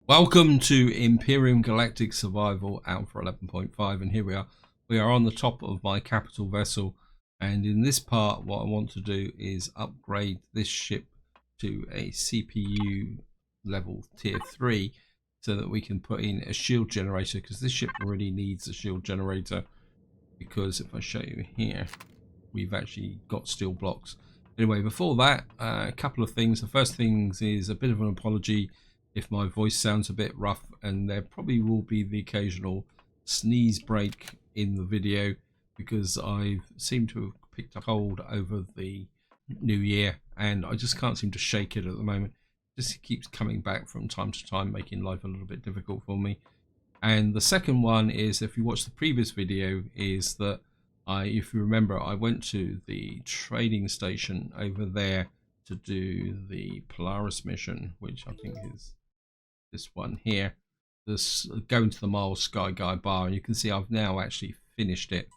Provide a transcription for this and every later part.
Welcome to Empyrion Galactic Survival Alpha 11.5, and here we are. We are on the top of my capital vessel, and in this part what I want to do is upgrade this ship to a CPU level tier 3 so that we can put in a shield generator, because this ship really needs a shield generator, because if I show you here, we've actually got steel blocks. Anyway, before that, a couple of things. The first thing is a bit of an apology if my voice sounds a bit rough, and there probably will be the occasional sneeze break in the video because I seem to have picked a cold over the new year and I just can't seem to shake it at the moment. It just keeps coming back from time to time, making life a little bit difficult for me. And the second one is, if you watch the previous video, is that if you remember, I went to the trading station over there to do the Polaris mission, which I think is this one here, this going to the Miles Sky Guy bar, and you can see I've now actually finished it.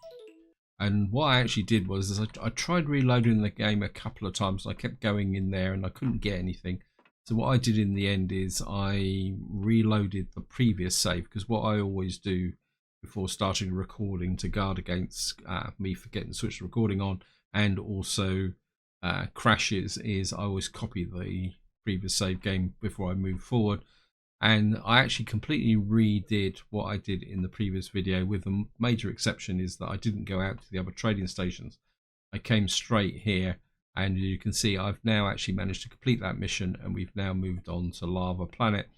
And what I actually did was I tried reloading the game a couple of times. I kept going in there and I couldn't get anything. So what I did in the end is I reloaded the previous save, because what I always do before starting recording to guard against me forgetting to switch the recording on and also crashes is I always copy the previous save game before I move forward. And I actually completely redid what I did in the previous video, with a major exception is that I didn't go out to the other trading stations. I came straight here, and you can see I've now actually managed to complete that mission, and we've now moved on to Lava Planet,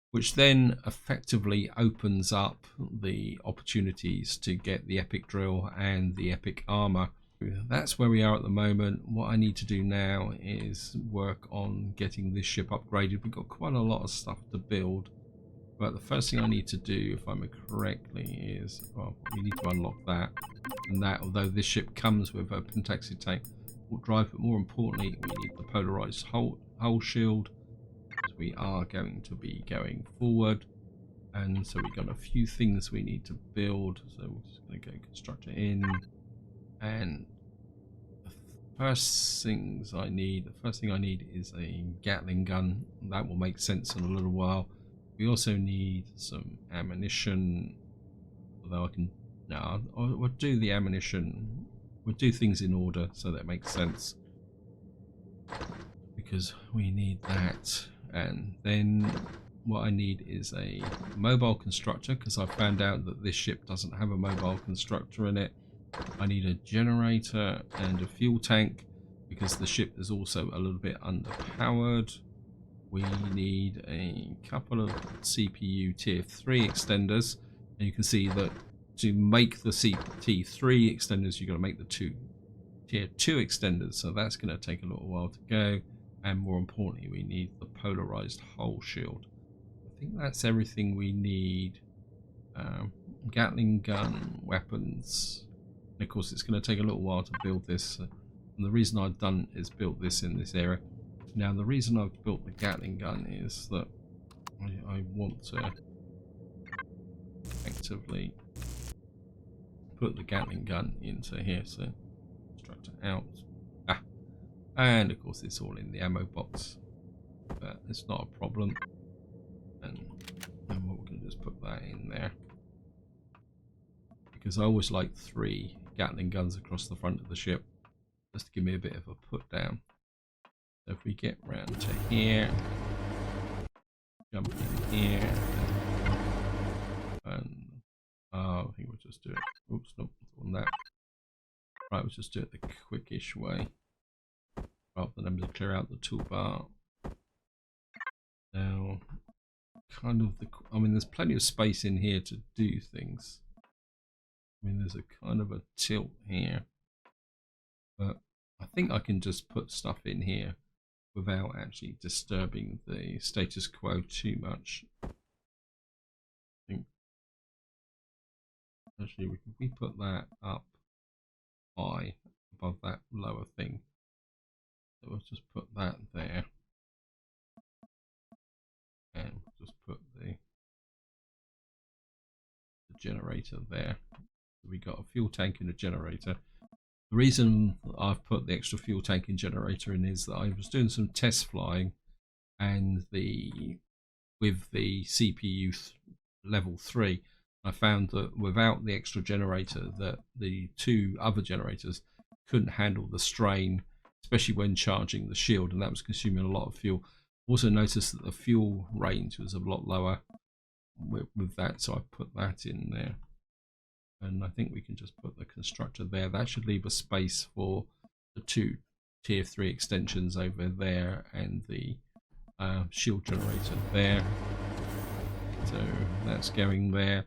which then effectively opens up the opportunities to get the epic drill and the epic armor. That's where we are at the moment. What I need to do now is work on getting this ship upgraded. We've got quite a lot of stuff to build, but the first thing I need to do, if I remember correctly, is, well, we need to unlock that. And that, although this ship comes with a pentaxid tank drive, but more importantly we need the polarized hull shield, because we are going to be going forward. And so we've got a few things we need to build, so we're just going to go constructor in. And the first thing I need is a Gatling gun. That will make sense in a little while. We also need some ammunition, although we'll do the ammunition. We'll do things in order so that makes sense, because we need that. And then what I need is a mobile constructor, because I found out that this ship doesn't have a mobile constructor in it. I need a generator and a fuel tank, because the ship is also a little bit underpowered. We need a couple of CPU tier 3 extenders, and you can see that to make the T3 extenders you've got to make the tier 2 extenders, so that's going to take a little while to go. And more importantly, we need the polarized hull shield. I think that's everything we need. Gatling gun, weapons. Of course, it's going to take a little while to build this, and the reason I've done is built this in this area. Now, the reason I've built the Gatling gun is that I want to effectively put the Gatling gun into here. So, constructor out, and of course it's all in the ammo box, but it's not a problem. And we're going to just put that in there, because I always like 3 Gatling guns across the front of the ship, just to give me a bit of a put down. So if we get round to here, jump in here, and I think we'll just do it. Oops, nope, on that. Right, we'll just do it the quickish way, rather than having to clear out the toolbar. Now, I mean, there's plenty of space in here to do things. I mean, there's a kind of a tilt here, but I think I can just put stuff in here without actually disturbing the status quo too much. I think actually we put that up high above that lower thing, so we'll just put that there, and we'll just put the generator there. We got a fuel tank and a generator. The reason I've put the extra fuel tank and generator in is that I was doing some test flying, and the with the CPU level 3. I found that without the extra generator, that the two other generators couldn't handle the strain, especially when charging the shield, and that was consuming a lot of fuel. Also noticed that the fuel range was a lot lower with that, so I put that in there. And I think we can just put the constructor there. That should leave a space for the two tier 3 extensions over there and the shield generator there. So that's going there.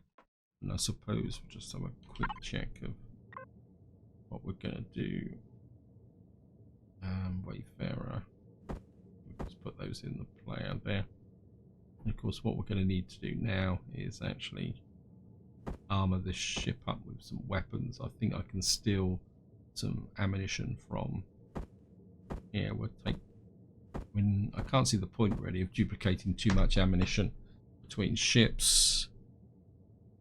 And I suppose we'll just have a quick check of what we're going to do. Wayfarer. We'll just put those in the player there. And of course, what we're going to need to do now is actually armor this ship up with some weapons. I think I can steal some ammunition from here. We'll take. I can't see the point really of duplicating too much ammunition between ships.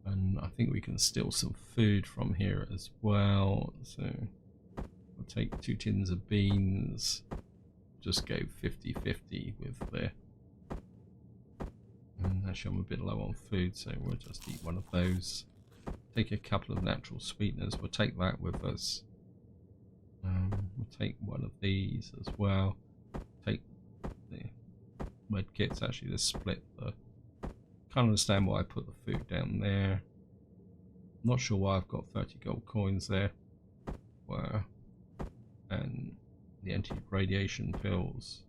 And I think we can steal some food from here as well. So we'll take 2 tins of beans. Just go 50-50 with the. And actually I'm a bit low on food, so we'll just eat one of those. Take a couple of natural sweeteners. We'll take that with us. We'll take one of these as well. Take the med kits. Actually, let's split the. Can't understand why I put the food down there. Not sure why I've got 30 gold coins there. Wow. And the anti-radiation pills.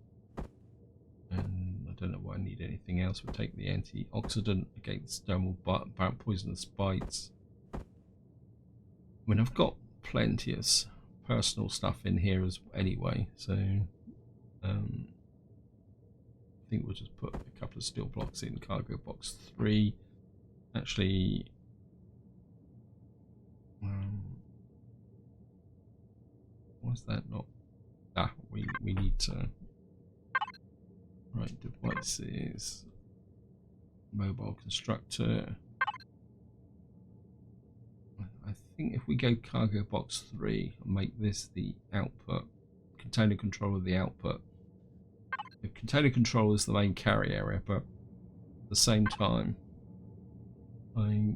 And I don't know why I need anything else. We'll take the antioxidant against dermal poisonous bites. I mean, I've got plenty of personal stuff in here as anyway, so I think we'll just put a couple of steel blocks in cargo box 3. Actually, why's that not? We need to. Right, devices, mobile constructor. I think if we go cargo box 3 and make this the output, container controller the output. The container controller is the main carry area, but at the same time, I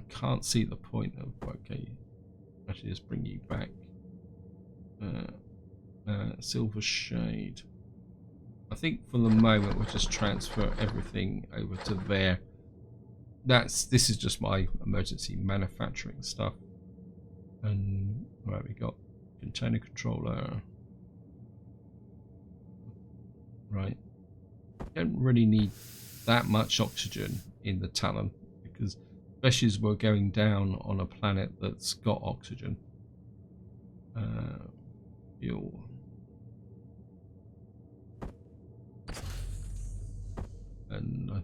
can't see the point of. Okay, actually, just bring you back. Silver shade. I think for the moment we'll just transfer everything over to there. This is just my emergency manufacturing stuff. And right, we got container controller. Right. Don't really need that much oxygen in the Talon, because especially as we're going down on a planet that's got oxygen. Fuel. And I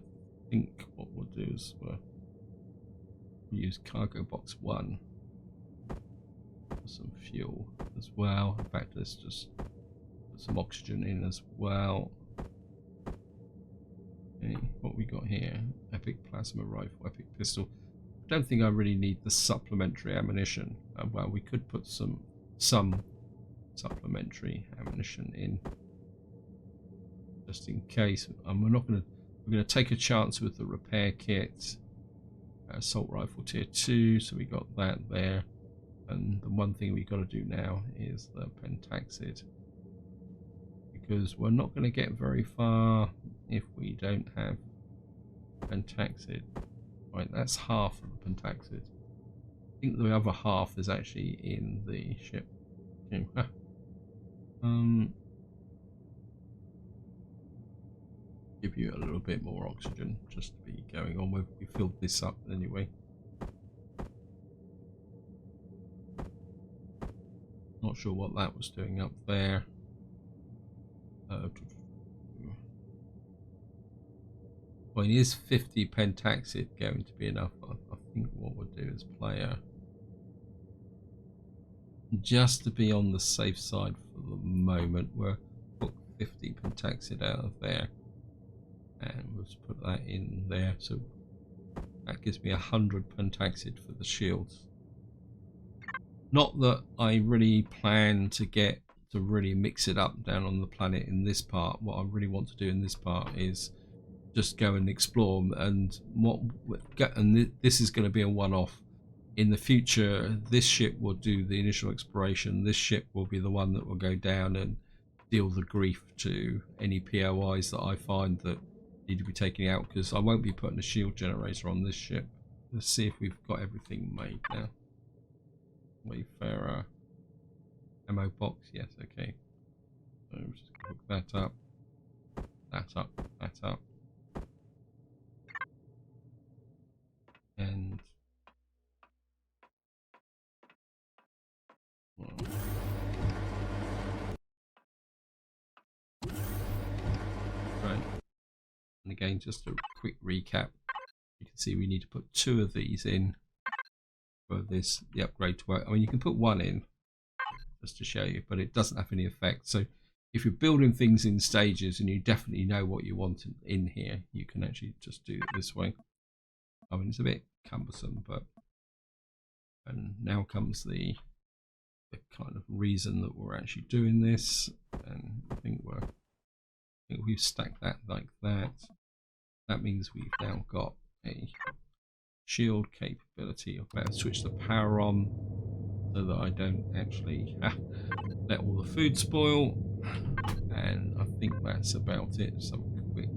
think what we'll do is we'll use cargo box 1 for some fuel as well. In fact, let's just put some oxygen in as well. Okay, what we got here? Epic plasma rifle, epic pistol. I don't think I really need the supplementary ammunition. Well, we could put some supplementary ammunition in just in case. We're going to take a chance with the repair kit. Assault rifle tier 2, so we got that there. And the one thing we got to do now is the pentaxid, because we're not going to get very far if we don't have pentaxid. Right, that's half of the pentaxid. I think the other half is actually in the ship. Okay. Give you a little bit more oxygen just to be going on with. We filled this up anyway. Not sure what that was doing up there. Well, is 50 pentaxid going to be enough? I think what we'll do is play a, just to be on the safe side for the moment, we'll put 50 pentaxid out of there. And we'll just put that in there, so that gives me 100 pentaxid for the shields. Not that I really plan to get to really mix it up down on the planet in this part. What I really want to do in this part is just go and explore. And this is going to be a one-off. In the future, this ship will do the initial exploration. This ship will be the one that will go down and deal the grief to any POIs that I find that need to be taken out, because I won't be putting a shield generator on this ship. Let's see if we've got everything made now. Wayfarer ammo box, yes, okay. So we'll just hook that up, that up, that up, and right. And again, just a quick recap. You can see we need to put 2 of these in for the upgrade to work. I mean, you can put 1 in just to show you, but it doesn't have any effect. So if you're building things in stages and you definitely know what you want in here, you can actually just do it this way. I mean, it's a bit cumbersome, but and now comes the kind of reason that we're actually doing this. And I think we've stacked that like that. That means we've now got a shield capability. I'll better switch the power on so that I don't actually let all the food spoil. And I think that's about it. So quick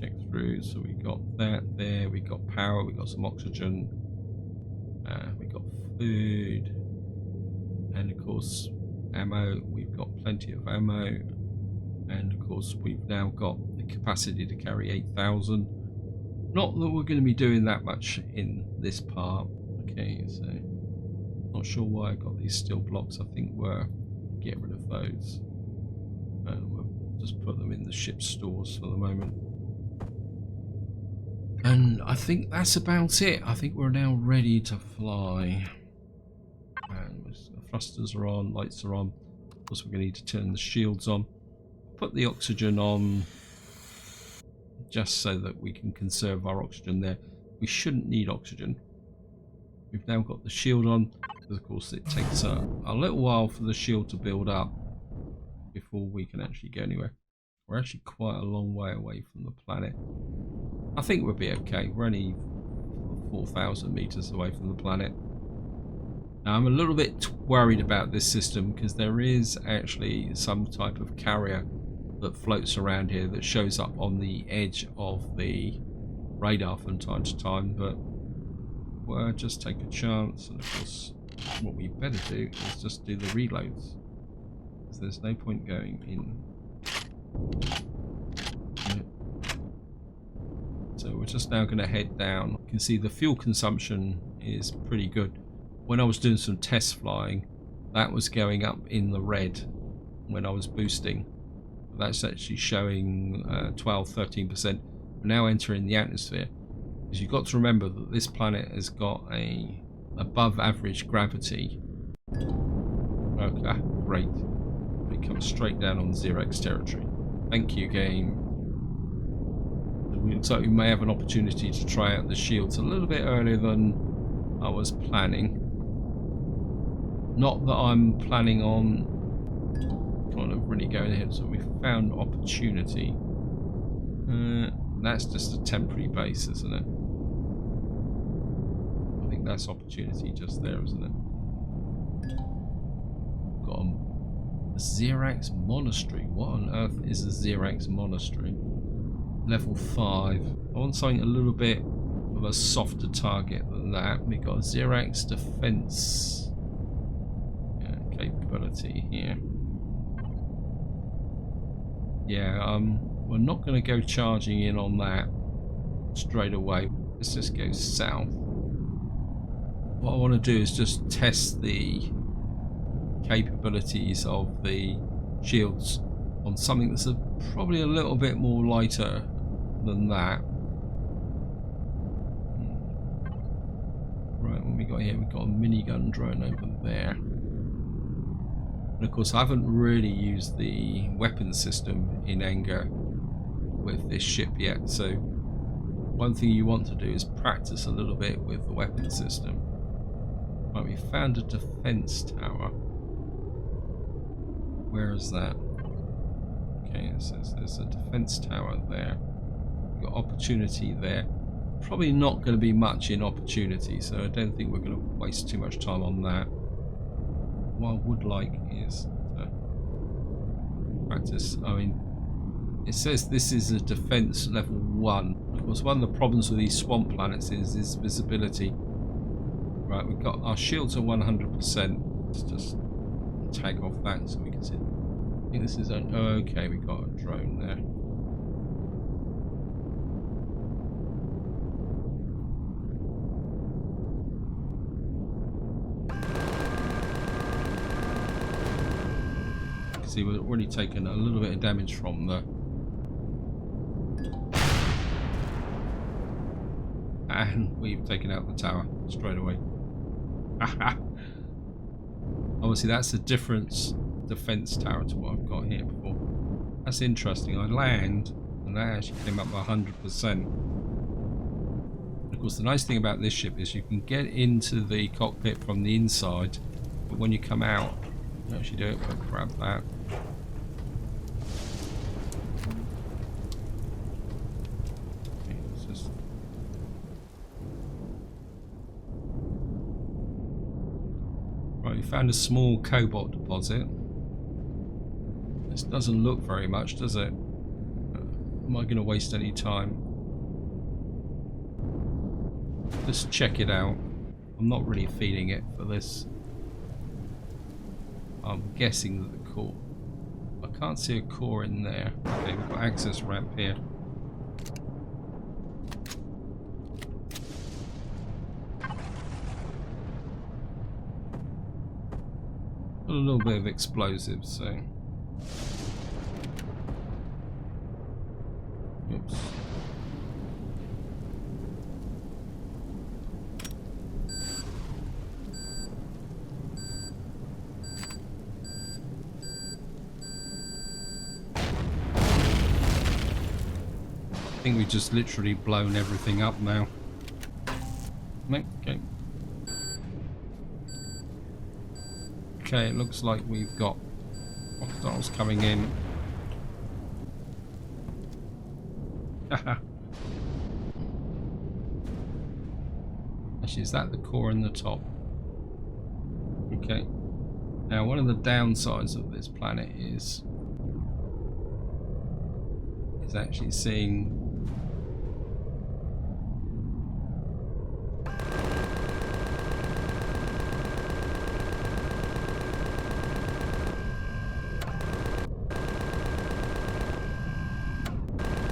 check through. So we got that there. We got power. We got some oxygen. We got food, and of course ammo. We've got plenty of ammo, and of course we've now got the capacity to carry 8,000. Not that we're going to be doing that much in this part. Okay, so not sure why I got these steel blocks. I think we'll get rid of those. We'll just put them in the ship stores for the moment. And I think that's about it. I think we're now ready to fly. And the thrusters are on, lights are on. Of course, we're going to need to turn the shields on. Put the oxygen on just so that we can conserve our oxygen there. We shouldn't need oxygen. We've now got the shield on, because of course it takes a little while for the shield to build up before we can actually go anywhere. We're actually quite a long way away from the planet. I think we'll be okay. We're only 4,000 meters away from the planet. Now I'm a little bit worried about this system, because there is actually some type of carrier that floats around here that shows up on the edge of the radar from time to time, but we'll just take a chance. And of course what we better do is just do the reloads, because there's no point going in. So we're just now going to head down. You can see the fuel consumption is pretty good. When I was doing some test flying, that was going up in the red when I was boosting. That's actually showing 12-13%. We're now entering the atmosphere, because you've got to remember that this planet has got a above average gravity. Okay, great. It comes straight down on 0x territory. Thank you, game. It looks like we may have an opportunity to try out the shields a little bit earlier than I was planning. Not that I'm planning on kind of really going ahead, so we found opportunity. That's just a temporary base, isn't it? I think that's opportunity just there, isn't it? Got a Xerax Monastery. What on earth is a Xerax Monastery? Level 5. I want something a little bit of a softer target than that. We've got a Xerax defense capability here. Yeah, we're not going to go charging in on that straight away. Let's just go south. What I want to do is just test the capabilities of the shields on something that's probably a little bit more lighter than that. Right, what we got here? We've got a minigun drone over there. And of course I haven't really used the weapon system in anger with this ship yet, so one thing you want to do is practice a little bit with the weapon system. Right, we found a defense tower. Where is that? Okay, it says there's a defense tower there. We've got opportunity there. Probably not going to be much in opportunity, so I don't think we're going to waste too much time on that. What I would like is to practice. I mean, it says this is a defense level 1. Of course, one of the problems with these swamp planets is visibility. Right, we've got our shields are 100%. Let's just tag off that so we can see. I think this is an. Oh, okay, we got a drone there. See, we've already taken a little bit of damage from the. And we've taken out the tower straight away. Obviously, that's a different defense tower to what I've got here before. That's interesting. I land, and that actually came up by 100%. Of course, the nice thing about this ship is you can get into the cockpit from the inside, but when you come out, you can actually do it. We'll grab that. We found a small cobalt deposit. This doesn't look very much, does it? Am I going to waste any time? Let's check it out. I'm not really feeling it for this. I'm guessing that the core. I can't see a core in there. Okay, we've got access ramp here. Got a little bit of explosives, so. Oops. I think we've just literally blown everything up now. Okay. Okay, it looks like we've got hostiles coming in. Actually, is that the core in the top? Okay. Now, one of the downsides of this planet is actually seeing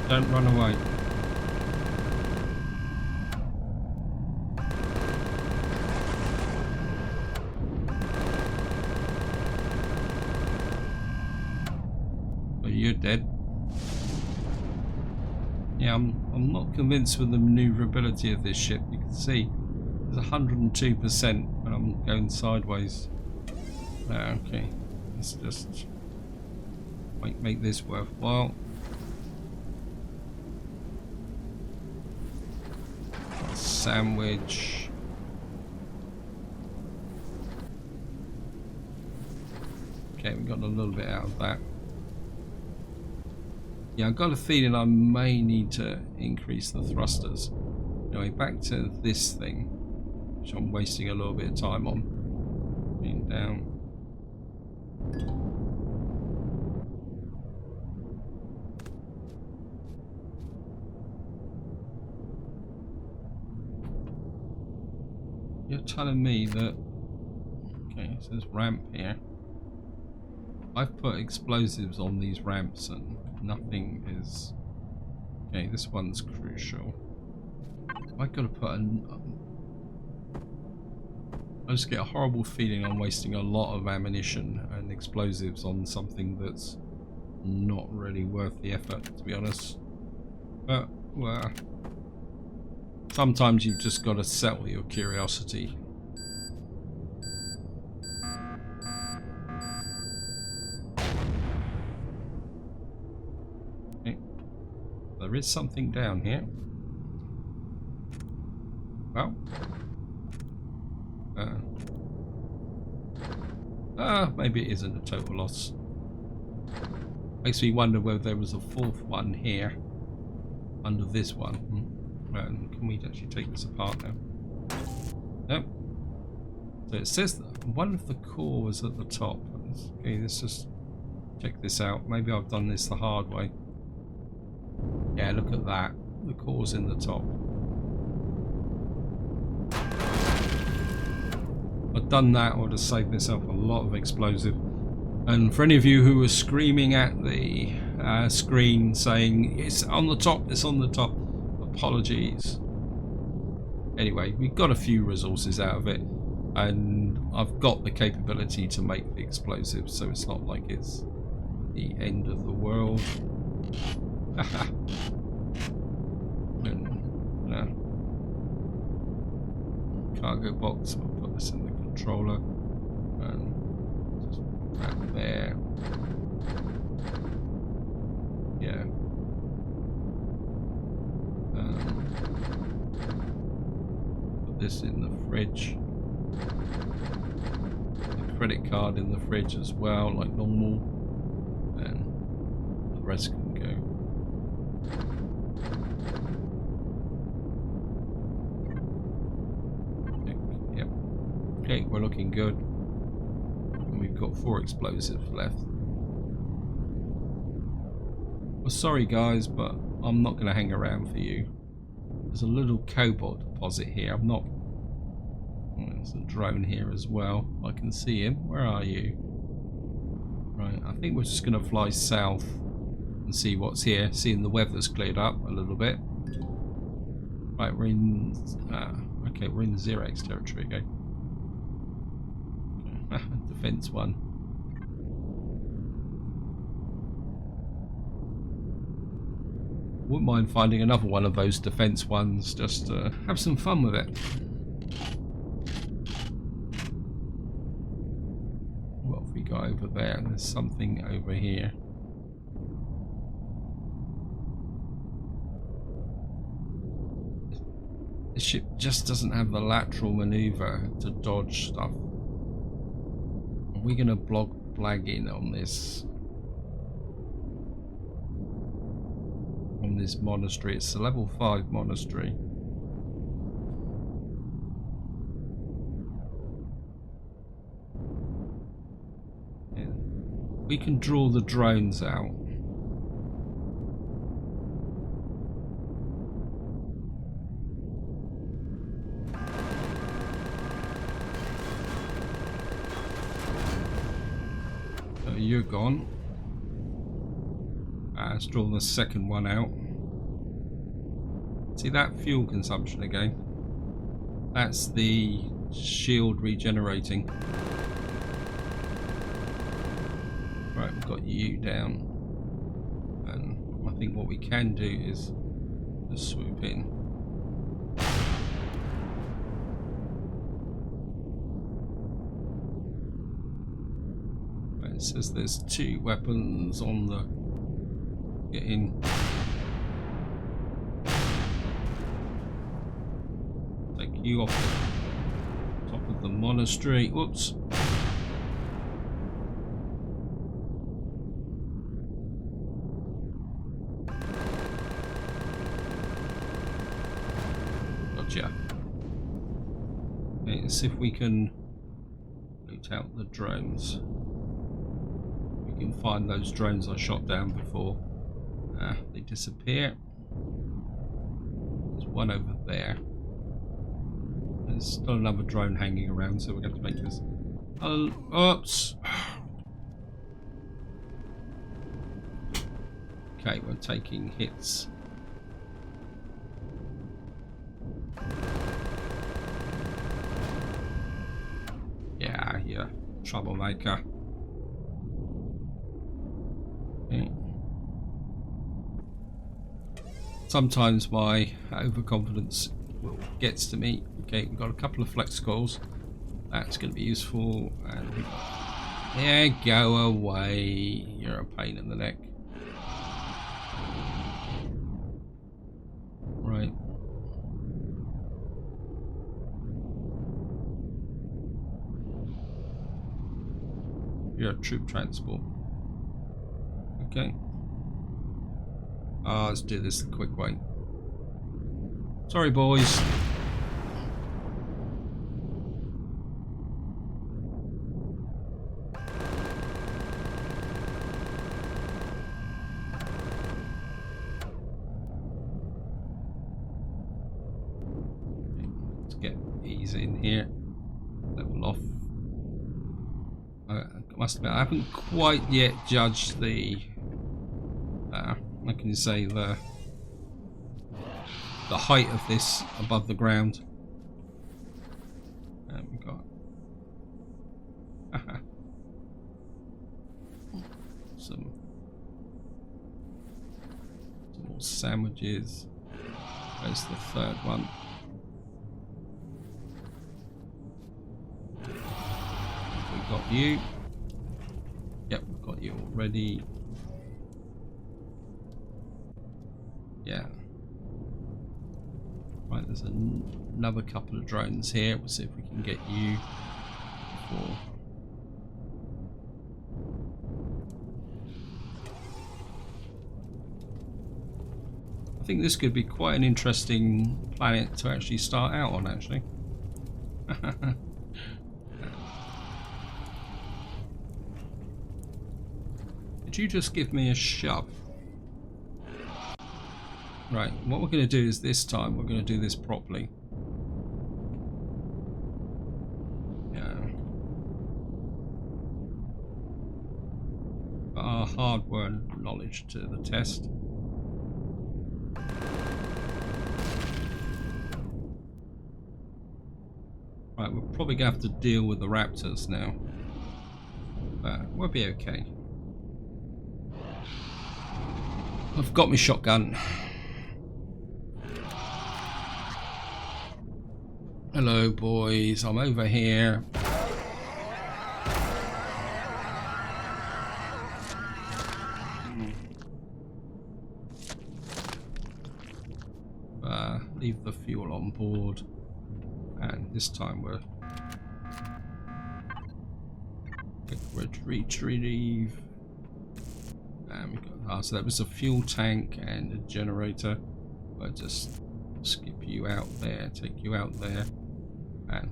don't run away. Oh, you're dead. Yeah, I'm not convinced with the maneuverability of this ship. You can see there's 102% when I'm going sideways. Okay, let's just make this worthwhile. Sandwich. Okay, we got a little bit out of that. Yeah, I've got a feeling I may need to increase the thrusters. Anyway, back to this thing, which I'm wasting a little bit of time on. Being down. You're telling me that. Okay, it says ramp here. I've put explosives on these ramps and nothing is. Okay, this one's crucial. I've got to put I just get a horrible feeling I'm wasting a lot of ammunition and explosives on something that's not really worth the effort, to be honest. But, well, sometimes you've just got to settle your curiosity. Okay. There is something down here. Well. Maybe it isn't a total loss. Makes me wonder whether there was a fourth one here. under this one. Can we actually take this apart now? Nope. So it says that one of the core was at the top. Okay, let's just check this out. Maybe I've done this the hard way. Yeah, look at that. The core's in the top. If I'd done that, I would have saved myself a lot of explosive. And for any of you who were screaming at the screen saying, it's on the top, it's on the top, apologies. Anyway, we got a few resources out of it. And I've got the capability to make the explosives, so it's not like it's the end of the world. Cargo box, I'll put this in the controller and just put that there. Yeah. Put this in the fridge. Credit card in the fridge as well, like normal, and the rest can go. Yep. Okay, we're looking good. And we've got 4 explosives left. Well, sorry guys, but I'm not going to hang around for you. There's a little cobalt deposit here. I'm not. There's a drone here as well. I can see him. Where are you? Right, I think we're just going to fly south and see what's here. Seeing the weather's cleared up a little bit. Right, we're in. Okay, we're in the Xerax territory again. Defense 1. Wouldn't mind finding another one of those defense ones just to have some fun with it. Go over there, and there's something over here. This ship just doesn't have the lateral maneuver to dodge stuff. Are we going to blag in on this? On this monastery? It's a level 5 monastery. We can draw the drones out. So you're gone. Let's draw the second one out. See that fuel consumption again? That's the shield regenerating. Right, we've got you down, and I think what we can do is just swoop in. Right, it says there's 2 weapons on the get in. Take you off the top of the monastery. Whoops. Okay, let's see if we can loot out the drones. We can find those drones I shot down before. They disappear. There's one over there. There's still another drone hanging around, so we're going to make this. Oh, oops. Okay, we're taking hits. Yeah, you're a troublemaker. Okay. Sometimes my overconfidence gets to me. Okay, we've got a couple of flex coils. That's going to be useful. And yeah, go away. You're a pain in the neck. Right. You're a troop transport. Okay. Let's do this the quick way. Sorry, boys. Let's get ease in here. Level off. I must admit, I haven't quite yet judged the. I can say the height of this above the ground. And we got some more sandwiches. There's the third one. We got you. Yep, we've got you already. Yeah. Right, there's another couple of drones here. We'll see if we can get you before. I think this could be quite an interesting planet to actually start out on, actually. Did you just give me a shove? Right, what we're going to do is this time we're going to do this properly. Yeah. Put our hardware knowledge to the test. Right, we're probably going to have to deal with the raptors now. But we'll be okay. I've got my shotgun. Hello, boys. I'm over here. Leave the fuel on board. And this time we're retrieve. And we got so that was a fuel tank and a generator. I'll just skip you out there, take you out there, and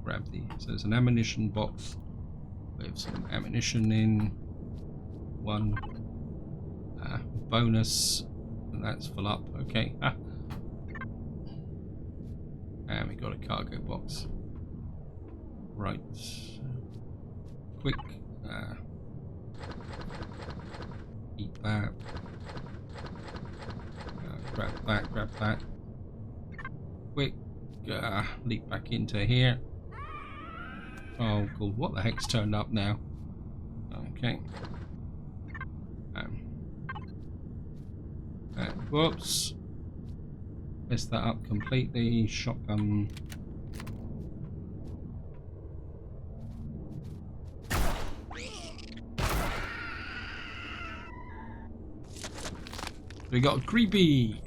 grab the. So there's an ammunition box with some ammunition in. One bonus, and that's full up. Okay. And we got a cargo box. Right. Quick. Eat that. Grab that. Grab that. Quick. Leap back into here. Oh, God. What the heck's turned up now? Okay. Whoops. Messed that up completely. Shotgun. We got a creepy.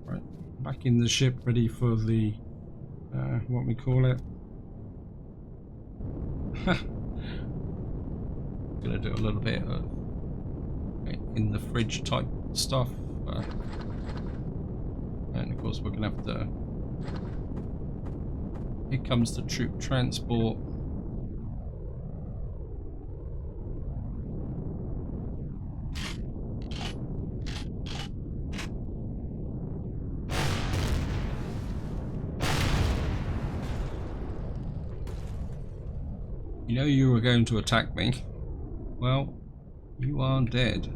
Right, back in the ship, ready for the what we call it. Gonna do a little bit of in the fridge type stuff. And of course we're going to have to. Here comes the troop transport. You know you were going to attack me. Well, you are dead.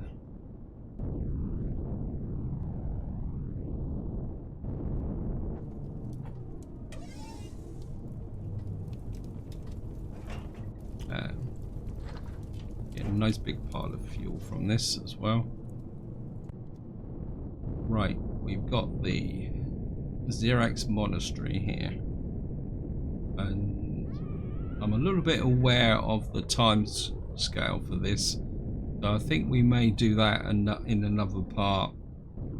Get a nice big pile of fuel from this as well. Right, we've got the Xerax Monastery here, and I'm a little bit aware of the time scale for this, so I think we may do that in another part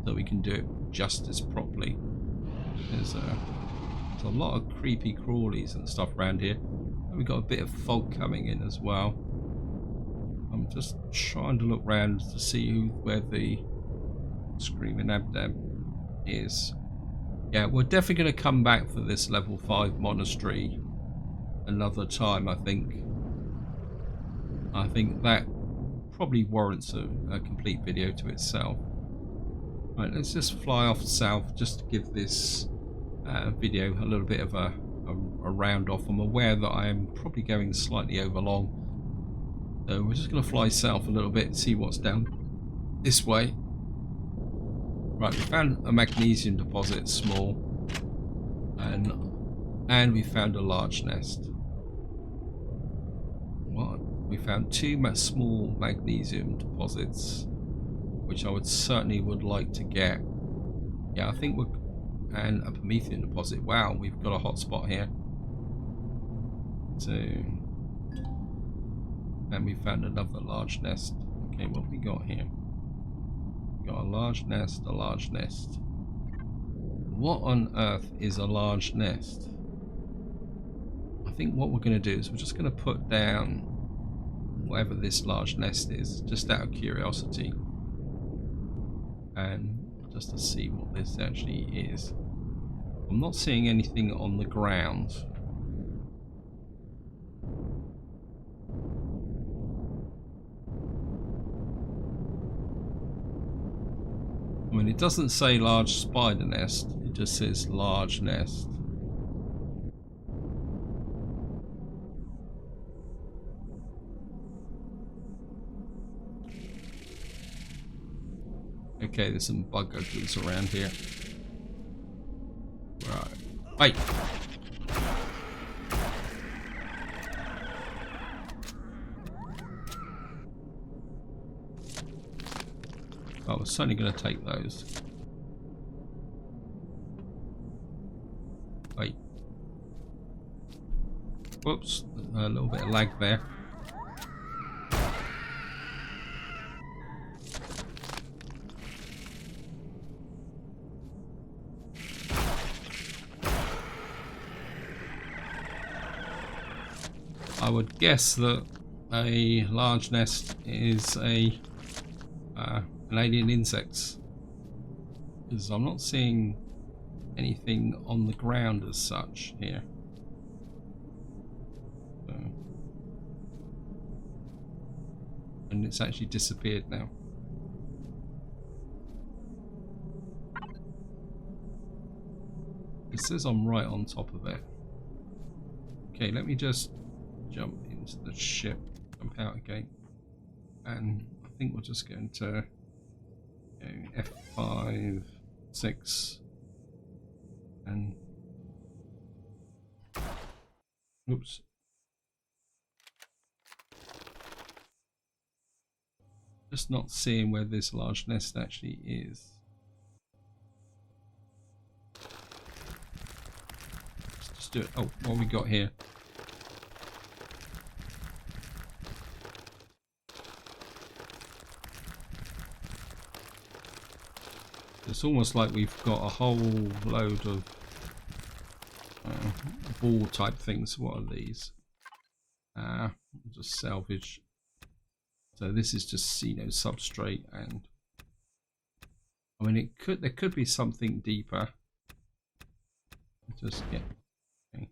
so we can do it justice properly. There's a lot of creepy crawlies and stuff around here. We've got a bit of fog coming in as well. I'm just trying to look around to see where the screaming Abdab is. Yeah, we're definitely going to come back for this level 5 monastery another time, I think. I think that probably warrants a complete video to itself. Right, let's just fly off south just to give this video a little bit of a round off. I'm aware that I am probably going slightly over long, so we're just going to fly south a little bit and see what's down this way. Right, we found a magnesium deposit, small, and we found a large nest. What? We found 2 small magnesium deposits, which I certainly would like to get. Yeah, I think and a Promethean deposit. Wow, we've got a hot spot here. So, and we found another large nest. Okay, what have we got here? We got a large nest, a large nest. What on earth is a large nest? I think what we're going to do is we're just going to put down whatever this large nest is, just out of curiosity, and just to see what this actually is. I'm not seeing anything on the ground. I mean, it doesn't say large spider nest, it just says large nest. Okay, there's some bug uglies around here. Right. Wait! I was certainly going to take those. Wait. Whoops, a little bit of lag there. I would guess that a large nest is an alien insects, because I'm not seeing anything on the ground as such here. So, and it's actually disappeared now. It says I'm right on top of it. Okay, let me just jump into the ship, jump out again, and I think we're just going to go F5, 6, and oops. Just not seeing where this large nest actually is. Let's just do it. Oh, what have we got here? It's almost like we've got a whole load of ball type things. What are these? Just salvage. So this is just, you know, substrate, and I mean there could be something deeper. Just get, okay,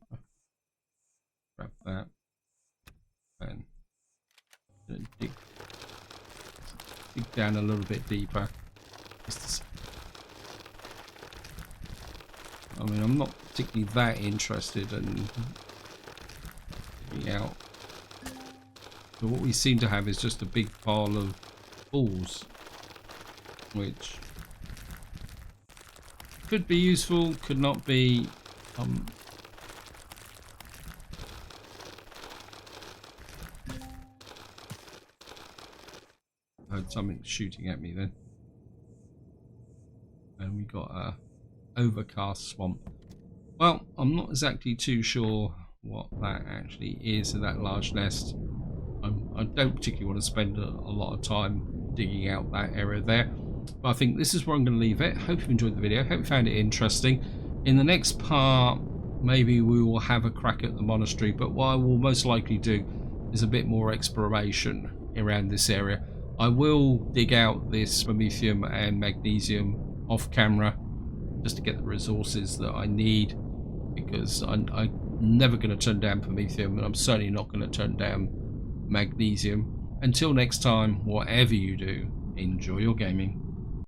grab that and dig down a little bit deeper. I mean, I'm not particularly that interested in digging out. But what we seem to have is just a big pile of balls, which could be useful, could not be. I heard something shooting at me then. And we got a overcast swamp. Well, I'm not exactly too sure what that actually is in that large nest. I don't particularly want to spend a lot of time digging out that area there, but I think this is where I'm going to leave it. Hope you enjoyed the video, hope you found it interesting. In the next part, maybe we will have a crack at the monastery, but what I will most likely do is a bit more exploration around this area. I will dig out this promethium and magnesium off camera, just to get the resources that I need, because I'm never going to turn down promethium, and I'm certainly not going to turn down magnesium. Until next time, whatever you do, enjoy your gaming.